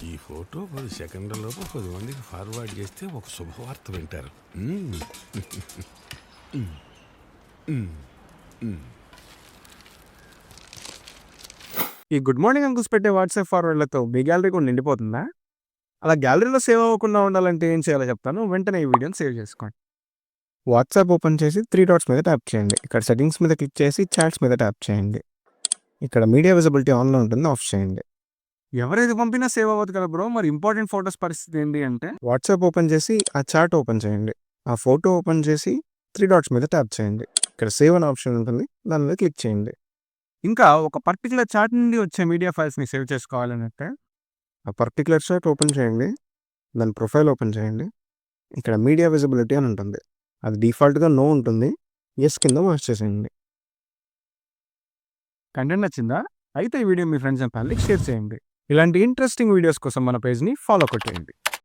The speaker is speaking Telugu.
ఈ ఫోటో 10 సెకండ్లలోపు 10 మందికి ఫార్వర్డ్ చేస్తే ఒక శుభవార్త వింటారు. ఈ గుడ్ మార్నింగ్ అంకుల్స్ పెట్టే వాట్సాప్ ఫార్వర్డ్లతో మీ గ్యాలరీ కూడా నిండిపోతుందా? అలా గ్యాలరీలో సేవ్ అవ్వకుండా ఉండాలంటే ఏం చేయాలో చెప్తాను. వెంటనే ఈ వీడియోని సేవ్ చేసుకోండి. వాట్సాప్ ఓపెన్ చేసి 3 డాట్స్ మీద ట్యాప్ చేయండి. ఇక్కడ సెట్టింగ్స్ మీద క్లిక్ చేసి చాట్స్ మీద ట్యాప్ చేయండి. ఇక్కడ మీడియా విజిబిలిటీ ఆన్లో ఉంటుంది, ఆఫ్ చేయండి. ఎవరైతే పంపినా సేవ్ అవ్వదు కదా బ్రో, మరి ఇంపార్టెంట్ ఫొటోస్ పరిస్థితి ఏంటి అంటే వాట్సాప్ ఓపెన్ చేసి ఆ చాట్ ఓపెన్ చేయండి. ఆ ఫోటో ఓపెన్ చేసి 3 డాట్స్ మీద ట్యాప్ చేయండి. ఇక్కడ సేవ్ అనే ఆప్షన్ ఉంటుంది, దాని మీద క్లిక్ చేయండి. ఇంకా ఒక పర్టికులర్ చాట్ నుండి వచ్చే మీడియా ఫైల్స్ని సేవ్ చేసుకోవాలంటే ఆ పర్టికులర్ చాట్ ఓపెన్ చేయండి, దాని ప్రొఫైల్ ఓపెన్ చేయండి. ఇక్కడ మీడియా విజిబిలిటీ అని ఉంటుంది, అది డిఫాల్ట్గా నో ఉంటుంది, ఎస్ కింద మార్క్ చేసేయండి. కంటెంట్ నచ్చిందా? అయితే ఈ వీడియో మీ ఫ్రెండ్స్ అండ్ ఫ్యామిలీకి షేర్ చేయండి. ఇలాంటి ఇంట్రెస్టింగ్ వీడియోస్ కోసం మన పేజ్ని ఫాలో కొట్టేయండి.